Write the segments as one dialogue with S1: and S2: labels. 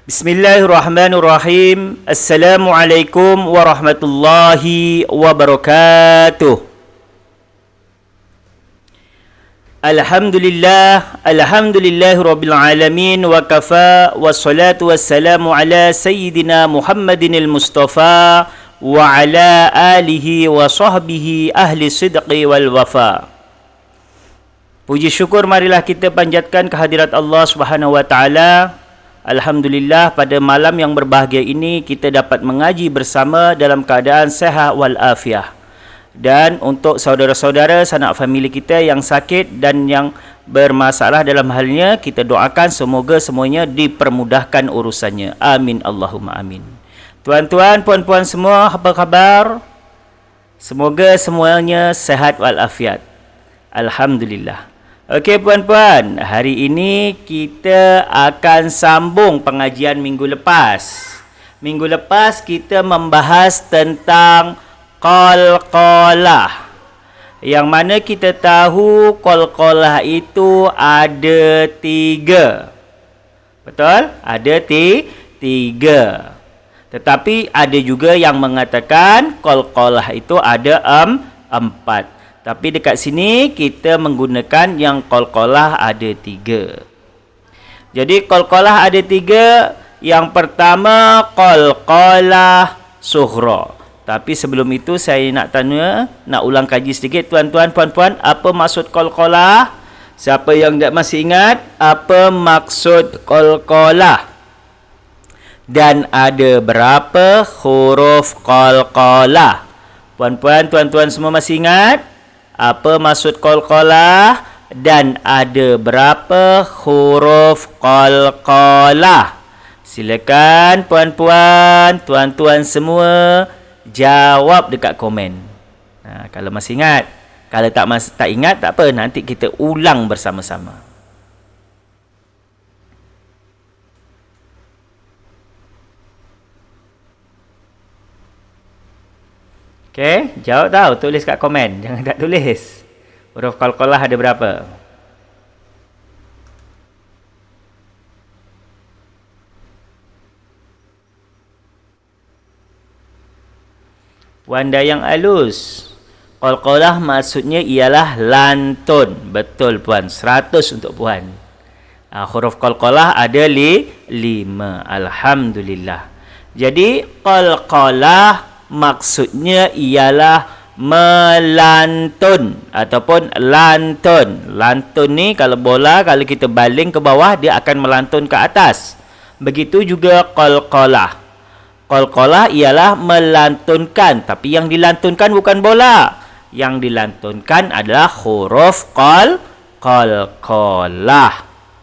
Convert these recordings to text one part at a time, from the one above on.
S1: Bismillahirrahmanirrahim. Assalamualaikum warahmatullahi wabarakatuh. Alhamdulillahi rabbil alamin wa kafa wassalatu wassalamu ala sayyidina Muhammadin al-Mustafa wa ala alihi wa sahbihi ahli sidqi wal wafa. Puji syukur marilah kita panjatkan kehadirat Allah Subhanahu wa taala. Alhamdulillah, pada malam yang berbahagia ini kita dapat mengaji bersama dalam keadaan sehat wal afiah. Dan untuk saudara-saudara sanak famili kita yang sakit dan yang bermasalah dalam halnya, kita doakan semoga semuanya dipermudahkan urusannya. Amin Allahumma amin. Tuan-tuan, puan-puan semua, apa khabar? Semoga semuanya sehat wal afiat. Alhamdulillah. Okey puan-puan, hari ini kita akan sambung pengajian minggu lepas. Minggu lepas kita membahas tentang qalqalah. Yang mana kita tahu qalqalah itu ada 3. Betul? Ada tiga. Tetapi ada juga yang mengatakan qalqalah itu ada 4. Tapi dekat sini kita menggunakan yang qalqalah ada 3. Jadi qalqalah ada 3. Yang pertama qalqalah sughra. Tapi sebelum itu saya nak ulang kaji sedikit tuan-tuan puan-puan, apa maksud qalqalah? Siapa yang tak masih ingat apa maksud qalqalah? Dan ada berapa huruf qalqalah? Puan-puan, tuan-tuan semua masih ingat? Apa maksud qalqalah dan ada berapa huruf qalqalah? Silakan puan-puan, tuan-tuan semua jawab dekat komen. Kalau masih ingat, kalau tak ingat tak apa, nanti kita ulang bersama-sama. Okey, jawab tahu, tulis kat komen. Jangan tak tulis. Huruf qalqalah ada berapa? Puan Dayang Alus. Qalqalah maksudnya ialah lantun. Betul puan, 100 untuk puan. Huruf qalqalah ada 5. Alhamdulillah. Jadi qalqalah maksudnya ialah melantun ataupun lantun. Lantun ni kalau bola, kalau kita baling ke bawah, dia akan melantun ke atas. Begitu juga qalqalah. Qalqalah ialah melantunkan, tapi yang dilantunkan bukan bola. Yang dilantunkan adalah huruf qalqalah.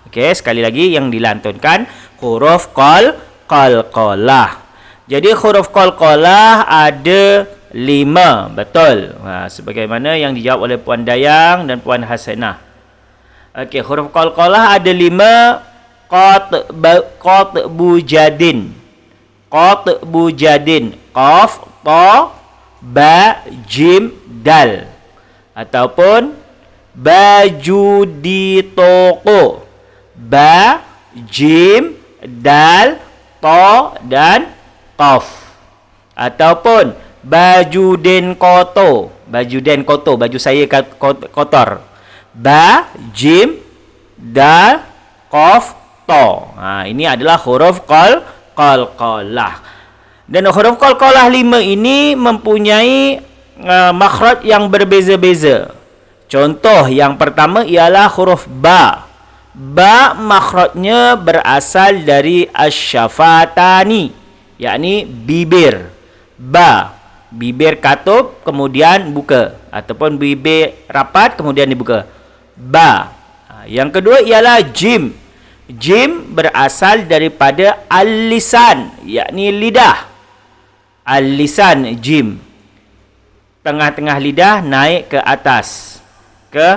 S1: Okey, sekali lagi, yang dilantunkan huruf qalqalah. Jadi huruf qalqalah ada 5. Betul. Sebagaimana yang dijawab oleh Puan Dayang dan Puan Hasanah. Okey, huruf qalqalah ada 5. Qatbu jadin. Qatbu jadin. Qaf, ta, ba, jim, dal. Ataupun baju di toko. Ba, jim, dal, ta dan qaf. Ataupun baju den kotor. Baju den kotor, baju saya kotor. Ba, jim, dal, qaf, ta. Ini adalah huruf qalqalah. Dan huruf qalqalah 5 ini mempunyai makhraj yang berbeza-beza. Contoh yang pertama ialah huruf ba. Ba makhrajnya berasal dari asyafatani, yakni bibir. Ba, bibir katup kemudian buka, ataupun bibir rapat kemudian dibuka. Ba. Yang kedua ialah jim. Jim berasal daripada al-lisan, yakni lidah. Al-lisan, jim. Tengah-tengah lidah naik ke atas, ke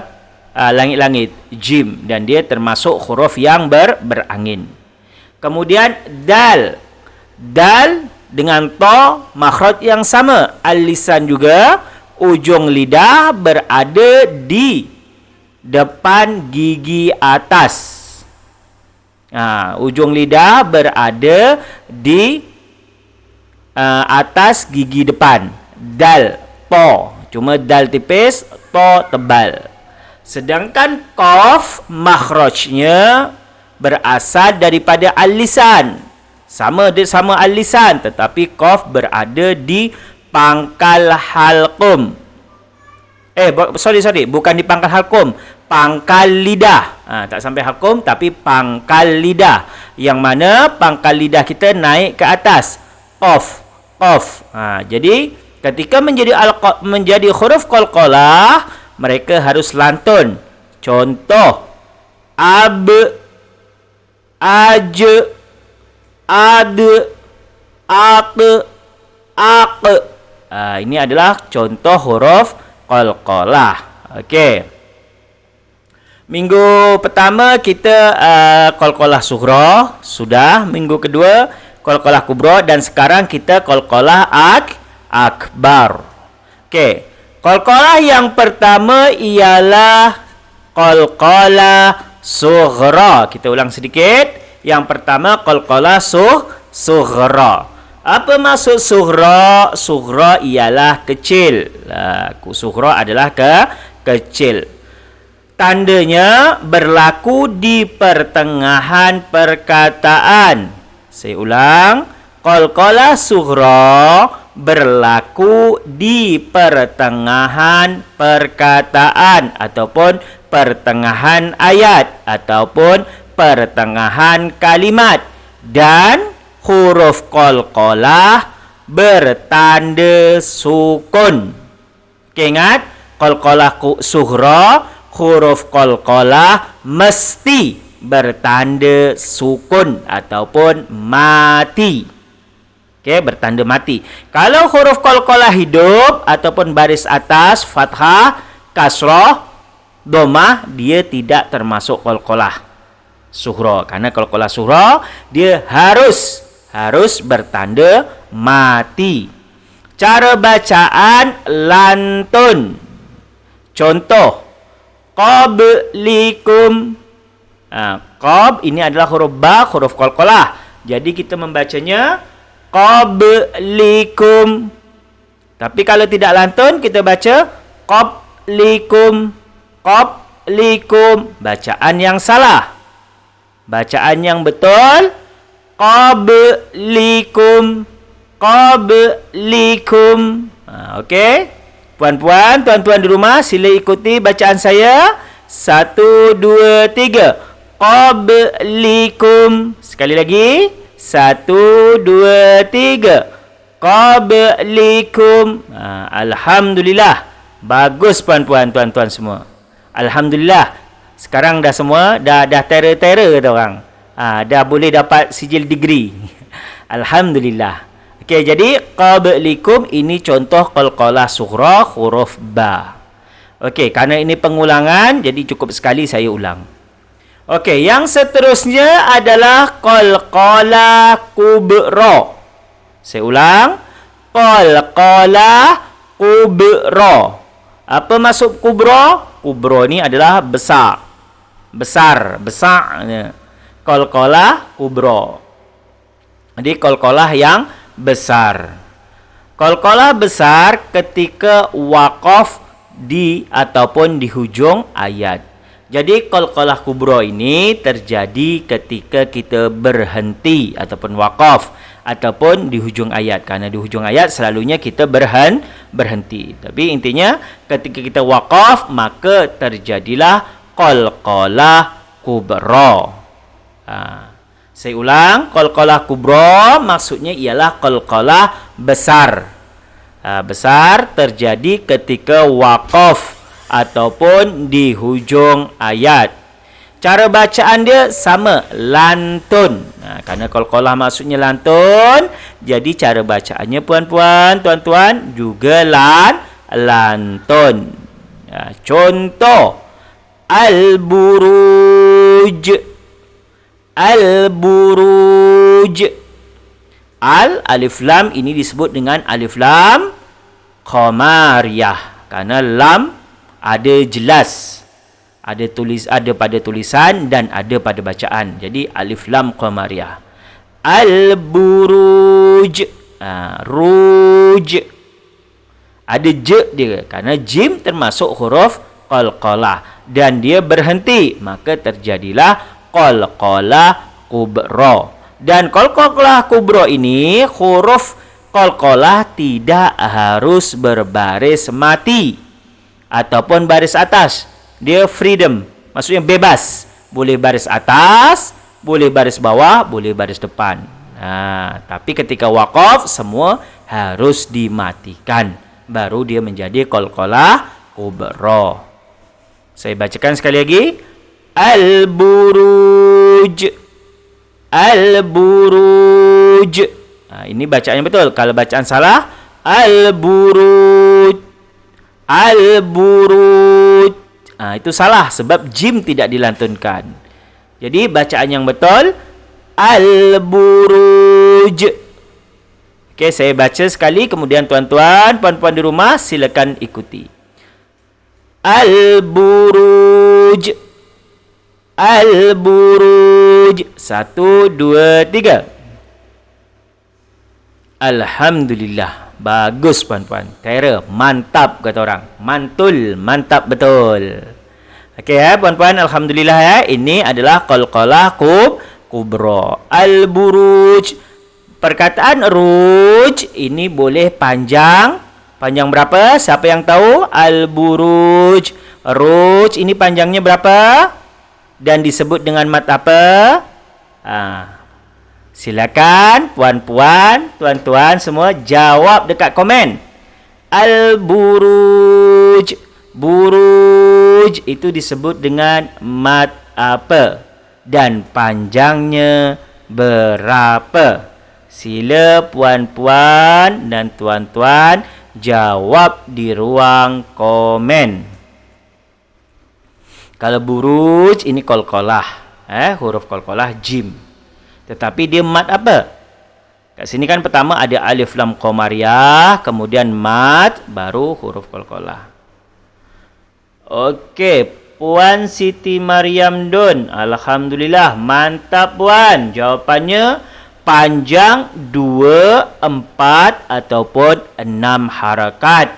S1: langit-langit. Jim. Dan dia termasuk huruf yang berangin. Kemudian dal. Dal dengan ta, makhraj yang sama. Al-lisan juga, ujung lidah berada di depan gigi atas. Ujung lidah berada di atas gigi depan. Dal, to. Cuma dal tipis, to tebal. Sedangkan qaf makhrajnya berasal daripada al-lisan. Sama al-lisan, tetapi qaf berada di pangkal halqum. Bukan di pangkal halqum, pangkal lidah. Tak sampai halqum tapi pangkal lidah. Yang mana pangkal lidah kita naik ke atas. Qaf. Jadi ketika menjadi huruf qalqalah, mereka harus lantun. Contoh, ab, aj, ad, aq, aq. Ini adalah contoh huruf qalqalah. Okey. Minggu pertama kita qalqalah sughra, sudah. Minggu kedua qalqalah kubra, dan sekarang kita qalqalah akbar. Okey. Qalqalah yang pertama ialah qalqalah sughra. Kita ulang sedikit. Yang pertama qalqalah sughra. Apa maksud sughra? Sughra ialah kecil. Sughra adalah kecil. Tandanya berlaku di pertengahan perkataan. Saya ulang. Qalqalah sughra berlaku di pertengahan perkataan ataupun pertengahan ayat ataupun pertengahan kalimat, dan huruf qalqalah bertanda sukun. Okay, ingat, qalqalah sughra, huruf qalqalah mesti bertanda sukun ataupun mati. Okey, bertanda mati. Kalau huruf qalqalah hidup ataupun baris atas, fathah, kasrah, dhammah, dia tidak termasuk qalqalah sughra. Karena qalqalah sughra dia harus bertanda mati. Cara bacaan lantun. Contoh, qablikum. Qab ini adalah huruf ba, huruf qalqalah. Jadi kita membacanya qablikum. Tapi kalau tidak lantun, kita baca qablikum. Bacaan yang salah. Bacaan yang betul, qablikum. Okey. Puan-puan, tuan-tuan di rumah, sila ikuti bacaan saya. 1, 2, 3. Qablikum. Sekali lagi. 1, 2, 3. Qablikum. Alhamdulillah. Bagus puan-puan, tuan-tuan semua. Alhamdulillah. Sekarang dah semua dah terror kata orang. Dah boleh dapat sijil degree. Alhamdulillah. Okey, jadi qablikum ini contoh qalqalah sughra huruf ba. Okey, kerana ini pengulangan, jadi cukup sekali saya ulang. Okey, yang seterusnya adalah qalqalah kubra. Saya ulang. Qalqalah kubra. Apa maksud kubra? Kubra ni adalah besar. Besar. Qalqalah kubra. Jadi qalqalah yang besar. Qalqalah besar ketika waqaf di ataupun di hujung ayat. Jadi qalqalah kubra ini terjadi ketika kita berhenti ataupun waqaf ataupun di hujung ayat. Karena di hujung ayat selalunya kita berhenti. Tapi intinya ketika kita waqaf, maka terjadilah qalqalah kubra. Saya ulang, qalqalah kubra maksudnya ialah qalqalah besar. Besar terjadi ketika waqaf ataupun di hujung ayat. Cara bacaan dia sama, lantun. Kerana qalqalah maksudnya lantun, jadi cara bacaannya puan-puan, tuan-tuan juga lantun. Contoh, al-buruj. Al-buruj. Alif lam ini disebut dengan alif lam qamariyah. Kerana lam ada jelas. Ada pada tulisan dan ada pada bacaan. Jadi alif lam qamariyah. Al-buruj. Ruj. Ada je dia kerana jim termasuk huruf qalqalah dan dia berhenti, maka terjadilah qalqalah kubra. Dan qalqalah kubra ini huruf qalqalah tidak harus berbaris mati ataupun baris atas. Dia freedom, maksudnya bebas. Boleh baris atas, boleh baris bawah, boleh baris depan. Tapi ketika waqaf semua harus dimatikan, baru dia menjadi qalqalah kubra. Saya bacakan sekali lagi. Al-buruj. Al-buruj. Ini bacaan yang betul. Kalau bacaan salah, al-buruj. Al-buruj. Itu salah sebab jim tidak dilantunkan. Jadi bacaan yang betul al-buruj. Okey, saya baca sekali, kemudian tuan-tuan, puan-puan di rumah silakan ikuti. Al-buruj. Al-buruj. 1, 2, 3. Alhamdulillah. Bagus puan-puan. Terror. Mantap kata orang. Mantul. Mantap betul. Okey puan-puan. Alhamdulillah Ini adalah qalqalah kubra. Al-buruj. Perkataan ruj ini boleh panjang. Panjang berapa? Siapa yang tahu? Al-buruj. Ruj ini panjangnya berapa? Dan disebut dengan mat apa? Silakan puan-puan, tuan-tuan semua jawab dekat komen. Al-buruj. Buruj itu disebut dengan mat apa? Dan panjangnya berapa? Sila puan-puan dan tuan-tuan jawab di ruang komen. Kalau buruj ini qalqalah, huruf qalqalah jim. Tetapi dia mat apa? Kat sini kan pertama ada alif lam qamariyah, kemudian mat, baru huruf qalqalah. Okey, Puan Siti Mariam Dun. Alhamdulillah, mantap Puan. Jawapannya panjang 2, 4 ataupun 6 harakat.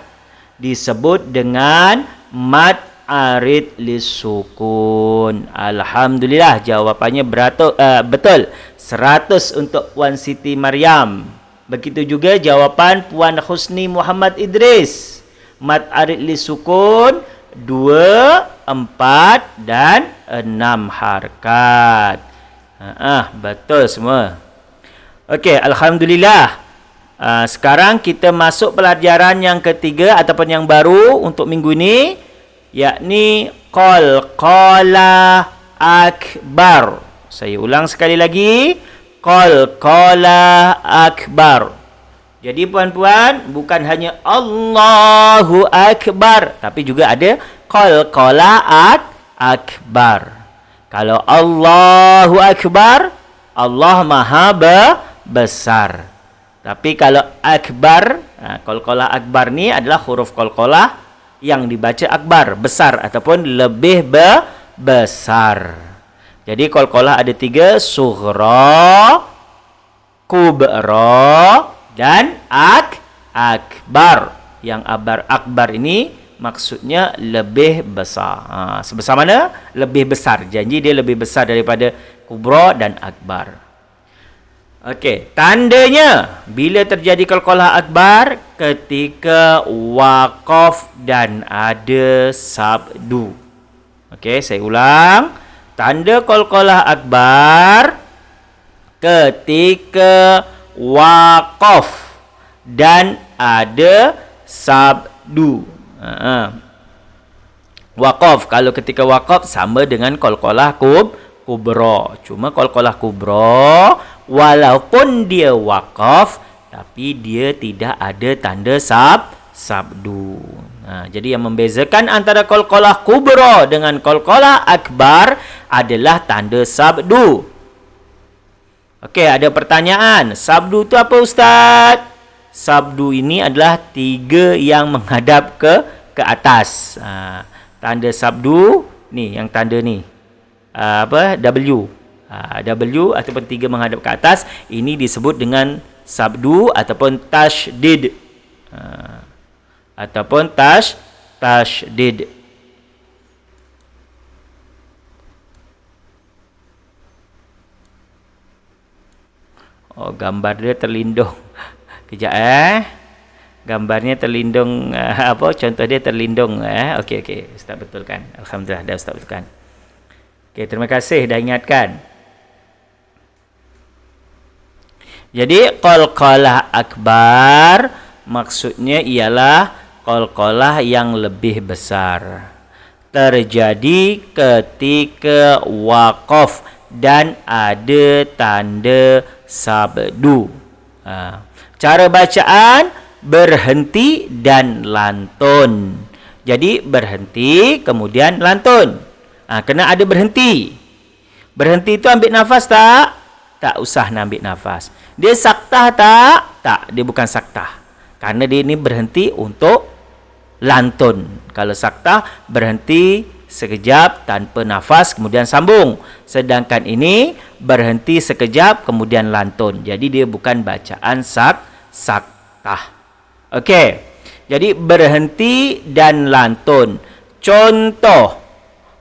S1: Disebut dengan mat arid lisukun. Alhamdulillah, jawapannya betul. 100 untuk Puan Siti Mariam. Begitu juga jawapan Puan Husni Muhammad Idris. Mat arid lisukun 2, 4 dan 6 harakat. Betul semua. Okey, alhamdulillah. Sekarang kita masuk pelajaran yang ketiga ataupun yang baru untuk minggu ini, yakni qalqalah akbar. Saya ulang sekali lagi, qalqalah akbar. Jadi puan-puan, bukan hanya Allahu akbar, tapi juga ada qalqalah akbar. Kalau Allahu akbar, Allah Maha besar. Tapi kalau akbar, qalqalah akbar ni adalah huruf qalqalah yang dibaca akbar, besar ataupun lebih besar. Jadi qalqalah ada 3, sughra, kubra dan akbar. Yang akbar ini maksudnya lebih besar. Sebesar mana? Lebih besar. Janji dia lebih besar daripada kubra dan akbar. Okey, tandanya bila terjadi qalqalah akbar ketika waqaf dan ada sabdu. Okey, saya ulang. Tanda qalqalah akbar ketika waqaf dan ada sabdu. Waqaf, kalau ketika waqaf sama dengan qalqalah kubra. Cuma qalqalah kubra walaupun dia waqaf tapi dia tidak ada tanda sabdu. Jadi yang membezakan antara qalqalah kubra dengan qalqalah akbar adalah tanda sabdu. Okey, ada pertanyaan. Sabdu itu apa Ustaz? Sabdu ini adalah 3 yang menghadap ke atas. Tanda sabdu Ni yang tanda ni. W. W ataupun 3 menghadap ke atas, ini disebut dengan sabdu ataupun tashdid. Ataupun tashdid. Oh, gambar dia terlindung. Kejap gambarnya terlindung, contoh dia terlindung. Okey, Ustaz betulkan. Alhamdulillah dah Ustaz betulkan. Okey, terima kasih dah ingatkan. Jadi qalqalah akbar maksudnya ialah qalqalah yang lebih besar. Terjadi ketika waqaf dan ada tanda sabdu. Cara bacaan berhenti dan lantun. Jadi berhenti kemudian lantun. Kena ada berhenti. Berhenti itu ambil nafas tak? Tak usah nak ambil nafas. Dia saktah tak? Tak, dia bukan saktah. Karena dia ini berhenti untuk lantun. Kalau saktah berhenti sekejap tanpa nafas kemudian sambung. Sedangkan ini berhenti sekejap kemudian lantun. Jadi dia bukan bacaan saktah. Okey. Jadi berhenti dan lantun. Contoh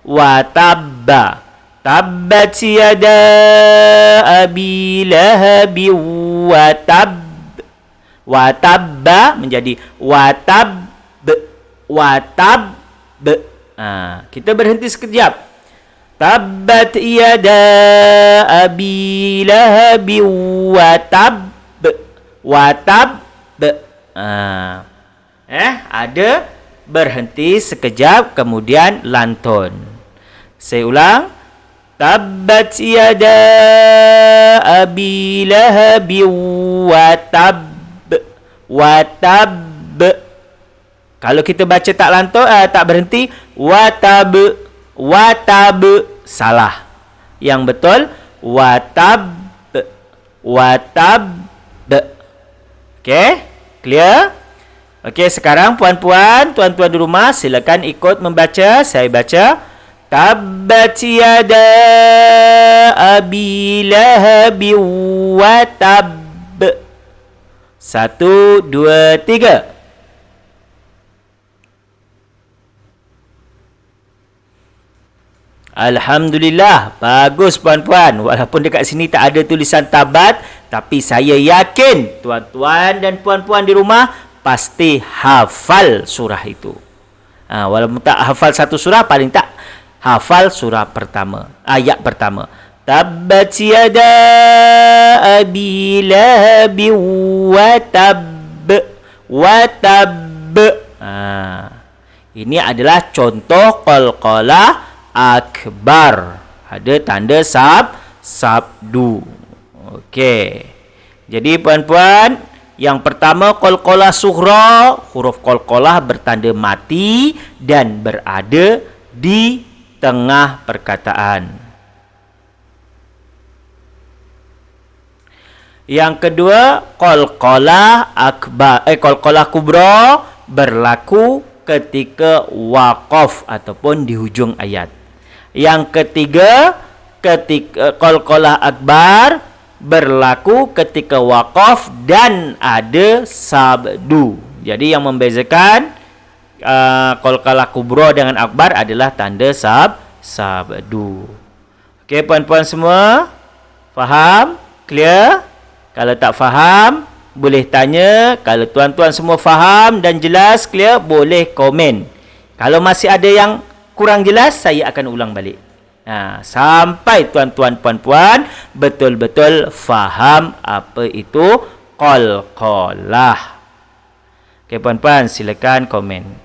S1: watabba. Tabbat yada abi lahabi watab. Watabba menjadi watab. Kita berhenti sekejap. Tabbat yada abi lahabi watab. Ada berhenti sekejap kemudian lantun. Saya ulang. Tabbat yada abi lahabi watab. Kalau kita baca tak lantun, tak berhenti, watab. Salah. Yang betul watab. Okey, clear? Okey, sekarang puan-puan, tuan-tuan di rumah silakan ikut membaca. Saya baca. Tabbat yada abi lahabi watab. 1, 2, 3. Alhamdulillah, bagus puan-puan. Walaupun dekat sini tak ada tulisan tabat, tapi saya yakin tuan-tuan dan puan-puan di rumah pasti hafal surah itu. Walaupun tak hafal satu surah, paling tak hafal surah pertama, ayat pertama. Tabbat yada abi lahabi watab. Ini adalah contoh qalqalah akbar. Ada tanda sabdu. Okey. Jadi puan-puan, yang pertama qalqalah sughra, huruf qalqalah bertanda mati dan berada di tengah perkataan. Yang kedua, qalqalah akbar, qalqalah kubra berlaku ketika waqaf ataupun di hujung ayat. Yang ketiga, ketika qalqalah akbar berlaku ketika waqaf dan ada sabdu. Jadi yang membezakan qalqalah kubra dengan akbar adalah tanda sabdu. Okey puan-puan semua, faham? Clear? Kalau tak faham, boleh tanya. Kalau tuan-tuan semua faham dan jelas, clear, boleh komen. Kalau masih ada yang kurang jelas, saya akan ulang balik. Sampai tuan-tuan puan-puan betul-betul faham apa itu qalqalah. Okey puan-puan, silakan komen.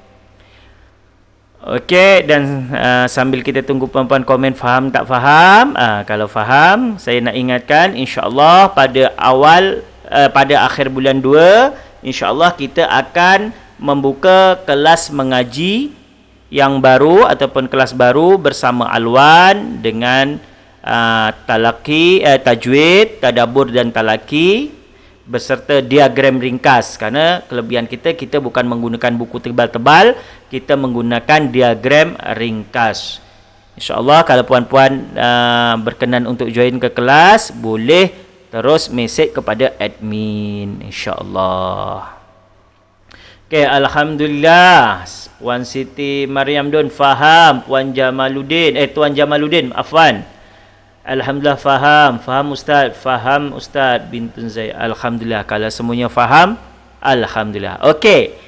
S1: Okey, dan sambil kita tunggu puan-puan komen faham tak faham. Kalau faham, saya nak ingatkan insya-Allah pada akhir bulan 2, insya-Allah kita akan membuka kelas mengaji yang baru ataupun kelas baru bersama Alwan dengan talaqi, tajwid, tadabbur dan talaqi beserta diagram ringkas. Karena kelebihan kita bukan menggunakan buku tebal-tebal, kita menggunakan diagram ringkas. InsyaAllah kalau puan-puan berkenan untuk join ke kelas, boleh terus mesej kepada admin. InsyaAllah. Okay, Alhamdulillah. Puan Siti Mariam Don faham. Tuan Jamaluddin, afwan. Alhamdulillah faham. Faham Ustaz. Faham Ustaz Bintun Zaid. Alhamdulillah. Kalau semuanya faham, Alhamdulillah. Okey.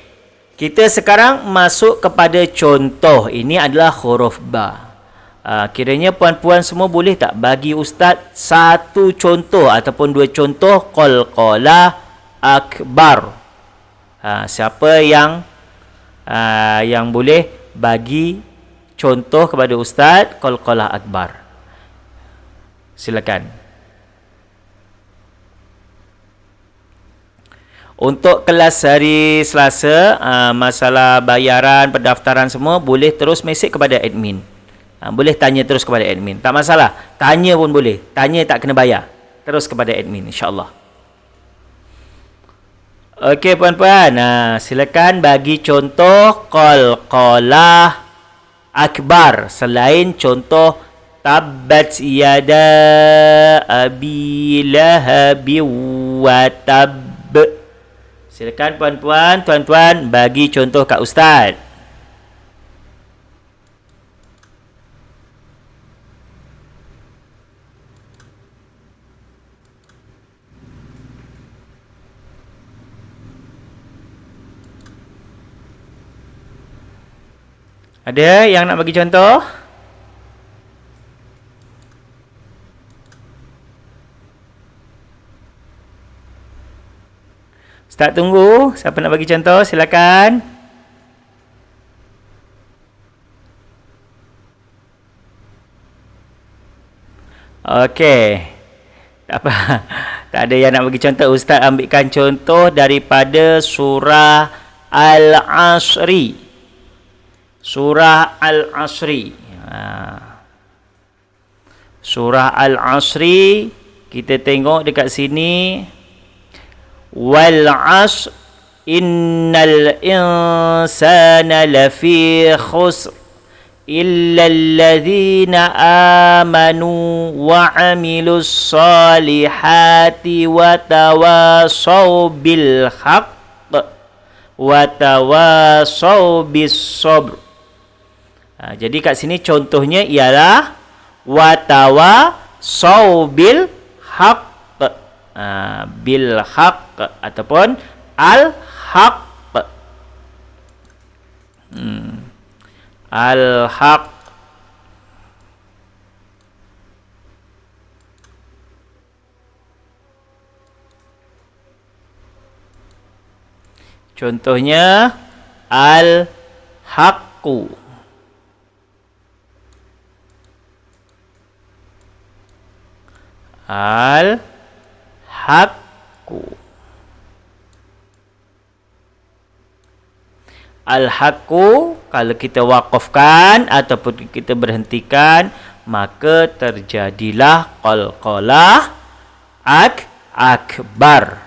S1: Kita sekarang masuk kepada contoh. Ini adalah huruf ba. Kiranya puan-puan semua boleh tak bagi Ustaz satu contoh ataupun dua contoh qalqalah akbar. Siapa yang boleh bagi contoh kepada Ustaz qalqalah akbar? Silakan. Untuk kelas hari Selasa, masalah bayaran, pendaftaran semua boleh terus mesej kepada admin. Boleh tanya terus kepada admin. Tak masalah. Tanya pun boleh. Tanya tak kena bayar. Terus kepada admin, insya-Allah. Okey puan-puan, silakan bagi contoh qalqalah akbar selain contoh tabbat yada abi lahab wa tab. Silakan puan-puan, tuan-tuan bagi contoh kat ustaz. Ada yang nak bagi contoh? Ustaz tunggu. Siapa nak bagi contoh? Silakan. Okey. Tak apa. Tak ada yang nak bagi contoh. Ustaz ambilkan contoh daripada surah Al-Asri. Surah Al-Asri. Surah Al-Asri. Kita tengok dekat sini. Wal 'asr innal insana lafi khusr illa alladhina amanu wa 'amilus salihati wa tawasaw bil haqq wa tawasaw bis sabr. Jadi kat sini contohnya ialah watawasaw bil haqq, bil haqq ataupun al haqq. Al haqq. Contohnya al haqqu. Al-haqqu. Al-haqqu kalau kita waqafkan ataupun kita berhentikan, maka terjadilah qalqalah akbar.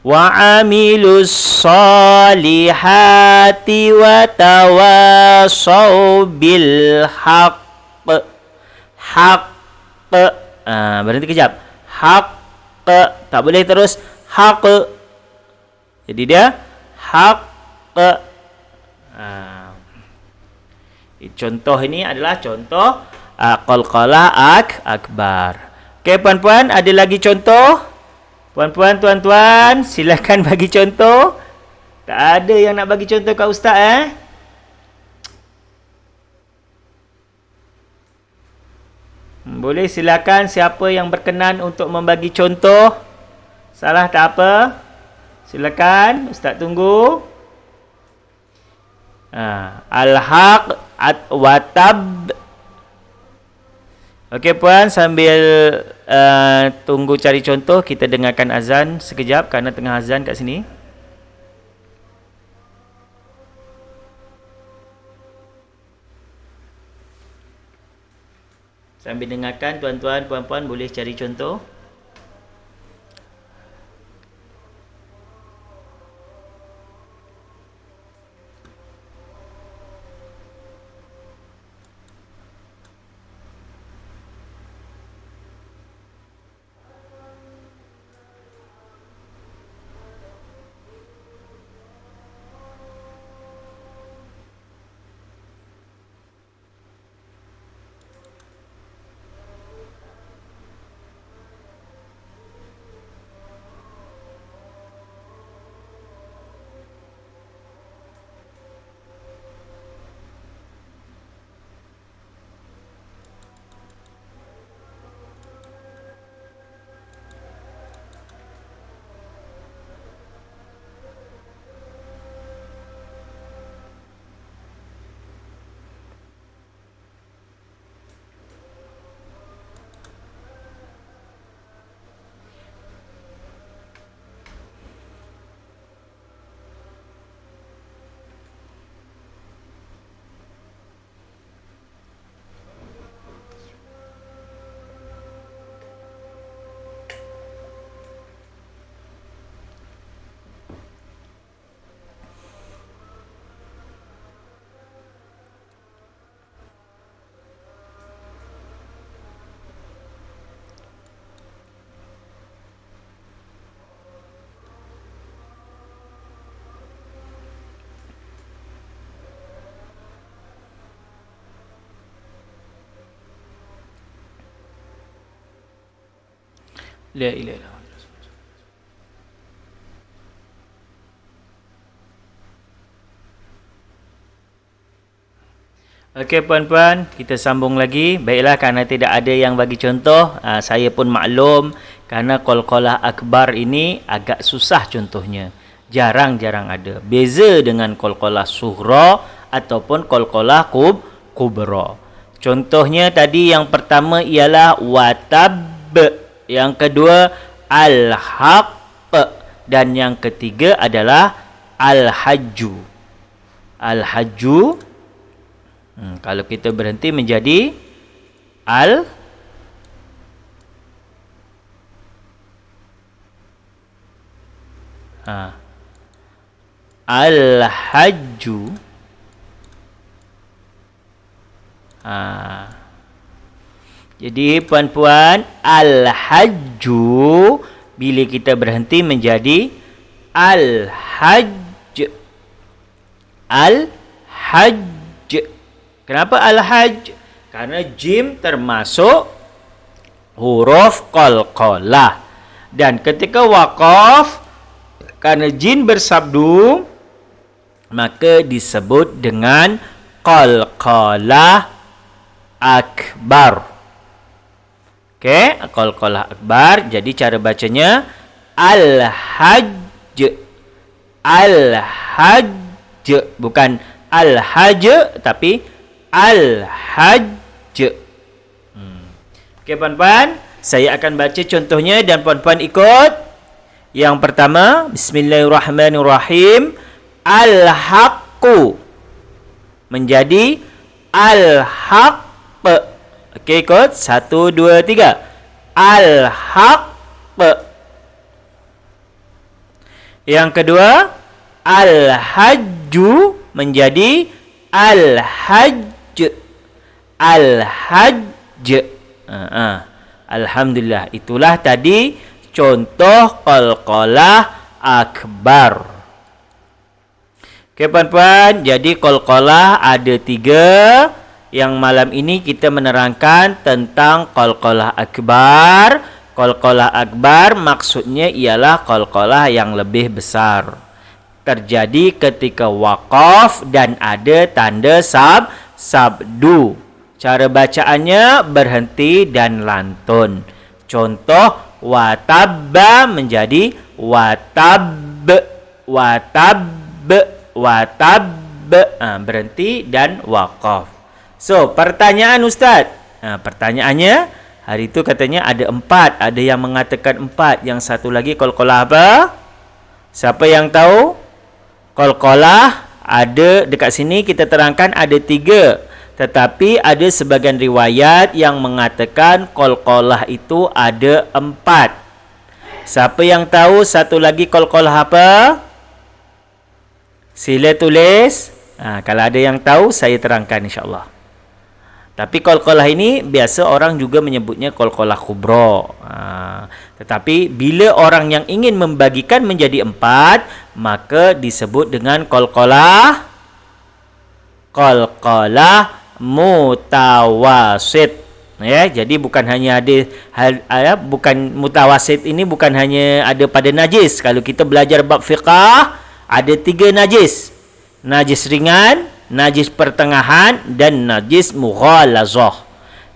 S1: Wa 'amilus salihati wa tawasaw bil haqq. Haqq. Berhenti kejap. Haqq. Tak boleh terus haqq. Jadi dia haqq. Contoh ini adalah contoh qalqalah akbar. Okey puan-puan, ada lagi contoh? Puan-puan, tuan-tuan, silakan bagi contoh. Tak ada yang nak bagi contoh kat ustaz Boleh silakan siapa yang berkenan untuk membagi contoh. Salah tak apa. Silakan, ustaz tunggu. Al-haq wa tab. Okey puan, sambil tunggu cari contoh, kita dengarkan azan sekejap kerana tengah azan kat sini. Sambil dengarkan, tuan-tuan, puan-puan boleh cari contoh. La ilaha illallah. Okey puan-puan, kita sambung lagi. Baiklah, kerana tidak ada yang bagi contoh, saya pun maklum kerana qalqalah akbar ini agak susah contohnya. Jarang-jarang ada. Beza dengan qalqalah sughra ataupun qalqalah kubra. Contohnya tadi yang pertama ialah watab, yang kedua al-haq, dan yang ketiga adalah al-hajju. Al-hajju, kalau kita berhenti menjadi al-hajju. Jadi puan-puan, al-hajju bila kita berhenti menjadi al-hajj. Al-hajj. Kenapa al-hajj? Karena jim termasuk huruf qalqalah. Dan ketika waqaf, karena jim bersabdu, maka disebut dengan qalqalah akbar. Okey, qalqalah akbar. Jadi cara bacanya al-hajj. Al-hajj, bukan al-hajj tapi al-hajj. Okey puan-puan, saya akan baca contohnya dan puan-puan ikut. Yang pertama, bismillahirrahmanirrahim. Al-haqqu menjadi al-haqq. Okey, ikut. 1, 2, 3. Al-haqq. Yang kedua, al-hajju menjadi al-hajj. Al-hajj. Alhamdulillah. Itulah tadi contoh qalqalah akbar. Okey puan-puan, jadi qalqalah ada 3. Yang malam ini kita menerangkan tentang qalqalah akbar. Qalqalah akbar maksudnya ialah qalqalah yang lebih besar. Terjadi ketika waqaf dan ada tanda sabdu. Cara bacaannya berhenti dan lantun. Contoh, watabba menjadi watab. Watab. Watab. Berhenti dan waqaf. So, pertanyaan Ustaz. Pertanyaannya, hari itu katanya ada 4. Ada yang mengatakan 4. Yang satu lagi qalqalah apa? Siapa yang tahu? Qalqalah ada dekat sini kita terangkan ada 3. Tetapi ada sebagian riwayat yang mengatakan qalqalah itu ada 4. Siapa yang tahu satu lagi qalqalah apa? Sila tulis. Kalau ada yang tahu, saya terangkan insyaAllah. Tapi qalqalah ini biasa orang juga menyebutnya qalqalah kubra. Tetapi bila orang yang ingin membagikan menjadi 4, maka disebut dengan qalqalah mutawasit. Ya, jadi bukan hanya ada bukan mutawasit ini bukan hanya ada pada najis. Kalau kita belajar bab fiqh, ada 3 najis. Najis ringan, najis pertengahan dan najis mughalazah.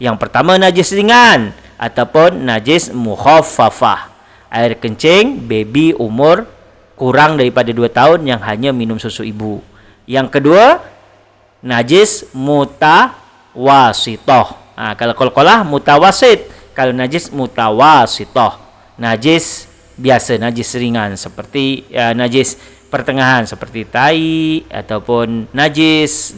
S1: Yang pertama najis ringan ataupun najis mukhaffafah. Air kencing baby umur kurang daripada 2 tahun yang hanya minum susu ibu. Yang kedua, najis mutawasithah. Kalau qalqalah mutawasit, kalau najis mutawasithah. Najis biasa, najis ringan seperti najis pertengahan seperti tai ataupun najis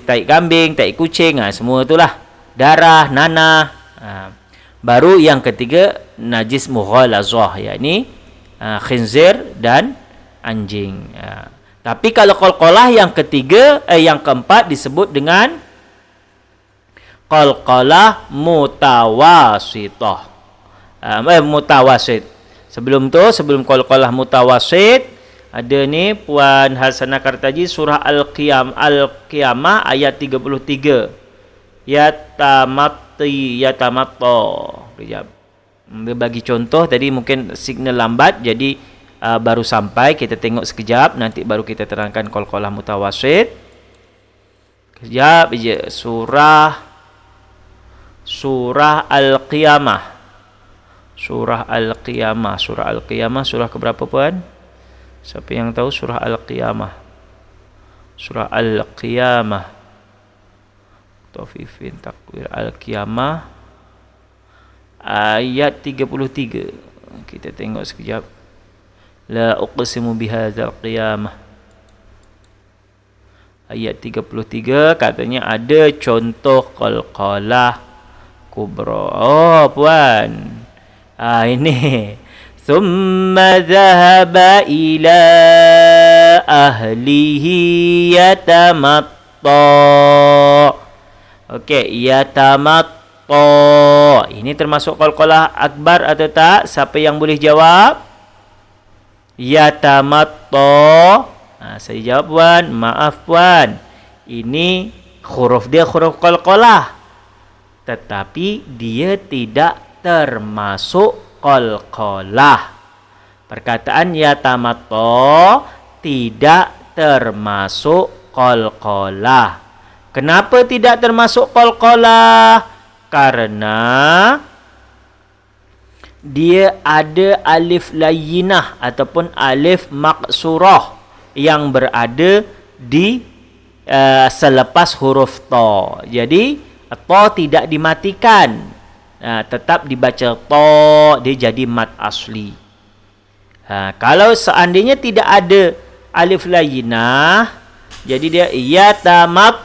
S1: tai kambing, tai kucing, semua itulah. Darah, nanah. Baru yang ketiga najis mughalazah, yakni khinzir dan anjing. Tapi kalau qalqalah yang ketiga, yang keempat disebut dengan qalqalah mutawasithah. Mutawasit. Sebelum qalqalah mutawasit, ada ni Puan Hasanah Kartaji, surah Al-Qiyamah ayat 33. Yatamatta. Kejap. Dia bagi contoh tadi mungkin signal lambat, jadi baru sampai, kita tengok sekejap, nanti baru kita terangkan qalqalah mutawasit. Kejap je. Surah Al-Qiyamah. Surah Al-Qiyamah. Surah Al-Qiyamah surah keberapa puan? Siapa yang tahu surah Al-Qiyamah? Surah Al-Qiyamah. Tawfifin takwir Al-Qiyamah. Ayat 33. Kita tengok sekejap. La uqsimu bihadzal qiyamah. Ayat 33 katanya ada contoh qalqalah kubra. Oh puan. Ini. Thumma dhahaba ila ahlihi yatamatta. Okey, yatamatta. Ini termasuk qalqalah akbar atau tak? Siapa yang boleh jawab? Yatamatta. Saya jawab puan. Maaf puan. Ini huruf dia huruf qalqalah. Tetapi dia tidak termasuk qalqalah. Perkataan yatamatta tidak termasuk qalqalah. Kenapa tidak termasuk qalqalah? Karena dia ada alif layyinah ataupun alif maqsurah yang berada di selepas huruf ta. Jadi ta tidak dimatikan, tetap dibaca ta, dia jadi mad asli. Kalau seandainya tidak ada alif layyinah, jadi dia yatamat.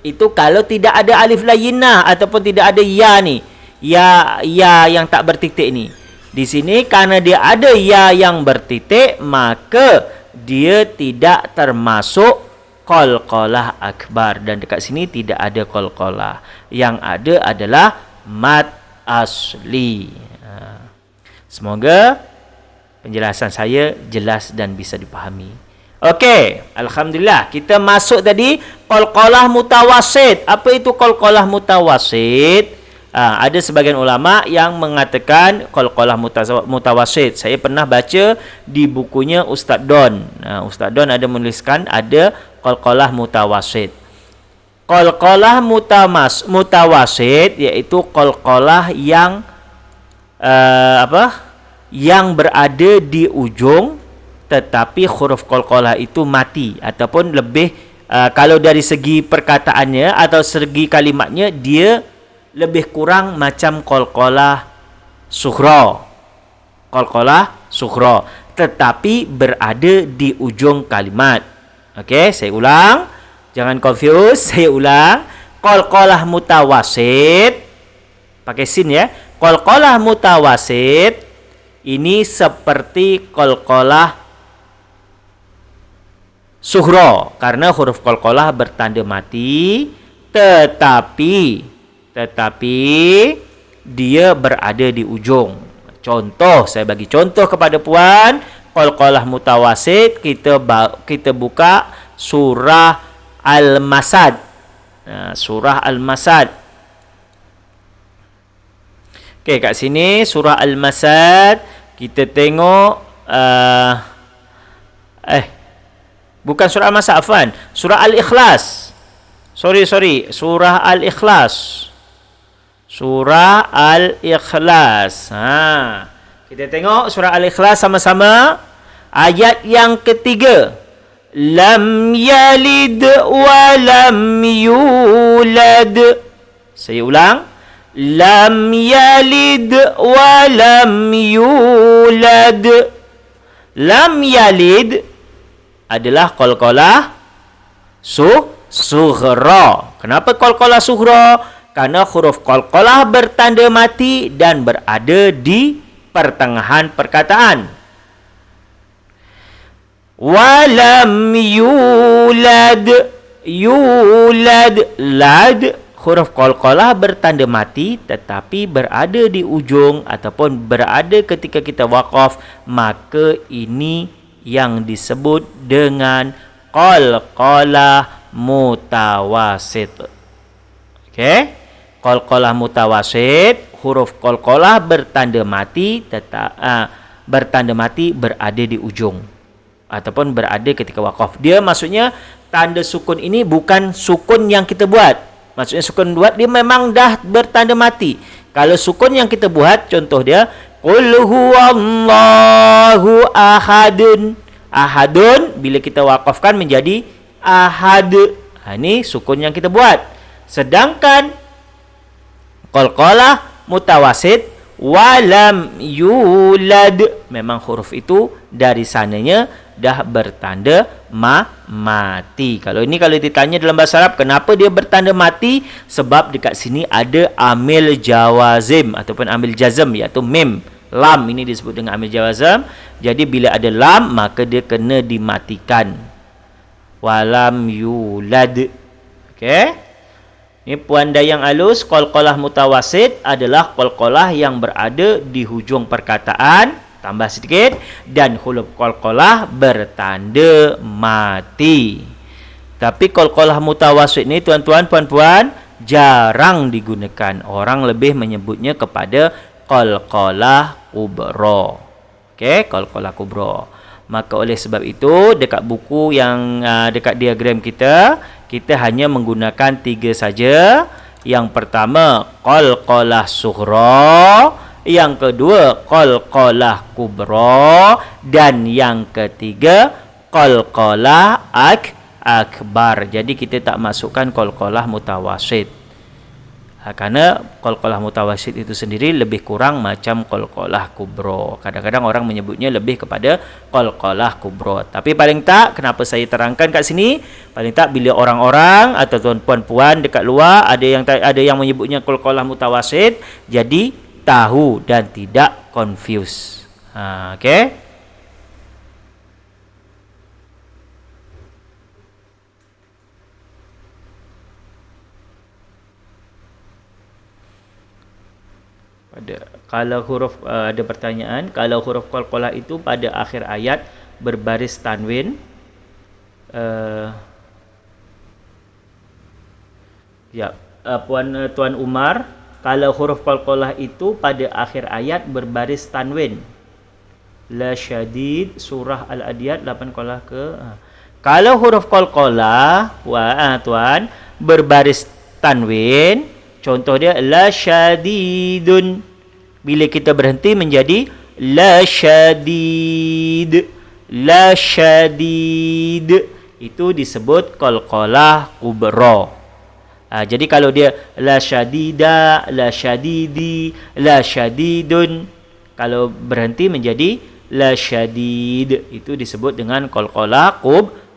S1: Itu kalau tidak ada alif layyinah ataupun tidak ada ya ni. Ya yang tak bertitik ni. Di sini karena dia ada ya yang bertitik, maka dia tidak termasuk qalqalah akbar, dan dekat sini tidak ada qalqalah. Yang ada adalah mad asli. Semoga penjelasan saya jelas dan bisa dipahami. Okey, alhamdulillah kita masuk tadi qalqalah mutawasit. Apa itu qalqalah mutawasit? Ada sebagian ulama yang mengatakan qalqalah mutawasit. Saya pernah baca di bukunya Ustaz Don. Ustaz Don ada menuliskan ada qalqalah mutawasit. Qalqalah mutawasit iaitu qalqalah yang yang berada di ujung, tetapi huruf qalqalah itu mati, ataupun lebih kalau dari segi perkataannya atau segi kalimatnya dia lebih kurang macam qalqalah sughra. Qalqalah sughra, tetapi berada di ujung kalimat. Okey, saya ulang. Jangan confuse, saya ulang. Qalqalah mutawasit, pakai sin ya. Qalqalah mutawasit ini seperti qalqalah sughra karena huruf qalqalah bertanda mati, tetapi dia berada di ujung. Contoh, saya bagi contoh kepada puan, qalqalah mutawasit, kita buka surah Al-Masad. Surah Al-Masad. Okey, kat sini surah Al-Masad kita tengok bukan surah Al-Masad, afwan. Surah Al-Ikhlas. Sorry, surah Al-Ikhlas. Surah Al-Ikhlas. Kita tengok surah Al-Ikhlas sama-sama. Ayat yang ketiga. Lam yalid wa lam yulad. Saya ulang. Lam yalid wa lam yulad. Lam yalid adalah qalqalah sughra. Kenapa qalqalah sughra? Karena huruf qalqalah bertanda mati dan berada di pertengahan perkataan. Walam yulad. Lad, huruf qalqalah bertanda mati tetapi berada di ujung ataupun berada ketika kita waqaf, maka ini yang disebut dengan qalqalah mutawasit. Okey? Qalqalah mutawasid, huruf qalqalah bertanda mati bertanda mati berada di ujung ataupun berada ketika waqaf. Dia maksudnya tanda sukun ini bukan sukun yang kita buat. Maksudnya sukun buat dia memang dah bertanda mati. Kalau sukun yang kita buat, contoh dia qul huwallahu ahadun. Ahadun bila kita waqafkan menjadi ahad. Ini sukun yang kita buat. Sedangkan qalqalah mutawasid walam yulad, memang huruf itu dari sananya dah bertanda mati. Kalau ditanya dalam bahasa Arab kenapa dia bertanda mati, sebab dekat sini ada amil jawazim ataupun amil jazm, iaitu mim. Lam ini disebut dengan amil jawazim. Jadi bila ada lam maka dia kena dimatikan. Walam yulad. Okey. Ini Puan Dayang Alus, qalqalah mutawasid adalah qalqalah yang berada di hujung perkataan, tambah sedikit, dan huruf qalqalah bertanda mati. Tapi qalqalah mutawasid ni tuan-tuan, puan-puan, jarang digunakan. Orang lebih menyebutnya kepada qalqalah kubra. Okey, qalqalah kubra. Maka oleh sebab itu, dekat buku yang dekat diagram kita hanya menggunakan 3 saja. Yang pertama, qalqalah sughra. Yang kedua, qalqalah kubra. Dan yang ketiga, qalqalah akbar. Jadi kita tak masukkan qalqalah mutawasid. Kerana qalqalah mutawasid itu sendiri lebih kurang macam qalqalah kubra. Kadang-kadang orang menyebutnya lebih kepada qalqalah kubra. Tapi paling tak, kenapa saya terangkan kat sini, paling tak bila orang-orang atau tuan-puan dekat luar ada yang menyebutnya qalqalah mutawasid, jadi tahu dan tidak confuse. Okey. Kalau huruf ada pertanyaan, kalau huruf qalqalah itu pada akhir ayat berbaris tanwin, Tuan Umar, kalau huruf qalqalah itu pada akhir ayat berbaris tanwin, la syadid, surah Al-Adiyat 8 qalah ke. Kalau huruf qalqalah tuan berbaris tanwin, contoh dia la syadidun. Bila kita berhenti menjadi la syadid. La syadid. Itu disebut qalqalah kubra. Jadi kalau dia la syadida, la syadidi, la syadidun, kalau berhenti menjadi la syadid, itu disebut dengan qalqalah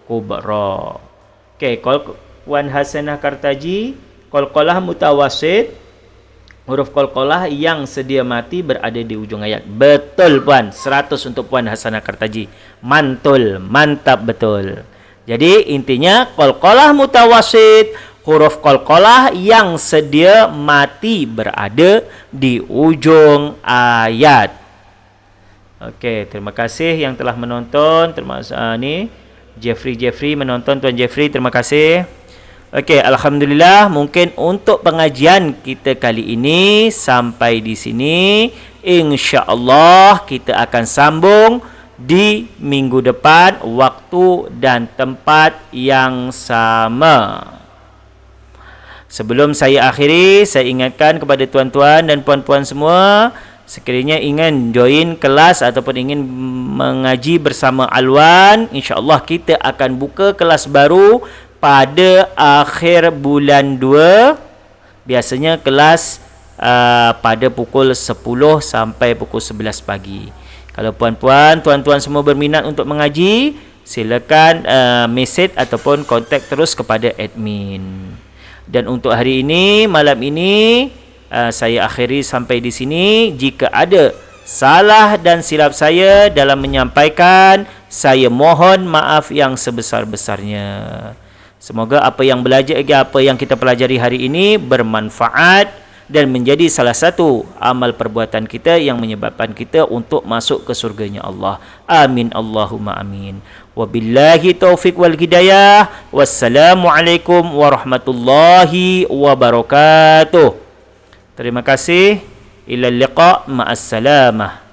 S1: kubra. Okey, Puan Hasanah Kartaji, qalqalah mutawasid, huruf qalqalah yang sedia mati berada di ujung ayat. Betul puan, 100 untuk Puan Hasanah Kartaji. Mantul, mantap betul. Jadi intinya qalqalah mutawasid, huruf qalqalah yang sedia mati berada di ujung ayat. Okey, terima kasih yang telah menonton. Termasuk ni Jeffrey menonton, Tuan Jeffrey, terima kasih. Okey, alhamdulillah, mungkin untuk pengajian kita kali ini sampai di sini. Insya-Allah kita akan sambung di minggu depan, waktu dan tempat yang sama. Sebelum saya akhiri, saya ingatkan kepada tuan-tuan dan puan-puan semua, sekiranya ingin join kelas ataupun ingin mengaji bersama Alwan, insya-Allah kita akan buka kelas baru pada akhir bulan 2. Biasanya kelas pada pukul 10 sampai pukul 11 pagi. Kalau puan-puan, tuan-tuan semua berminat untuk mengaji, silakan message ataupun kontak terus kepada admin. Dan untuk hari ini, malam ini, saya akhiri sampai di sini. Jika ada salah dan silap saya dalam menyampaikan, saya mohon maaf yang sebesar-besarnya. Semoga apa yang kita pelajari hari ini bermanfaat dan menjadi salah satu amal perbuatan kita yang menyebabkan kita untuk masuk ke surganya Allah. Amin Allahumma amin. Wabillahi taufiq wal hidayah. Wassalamualaikum warahmatullahi wabarakatuh. Terima kasih. Ila liqa, ma'assalamah.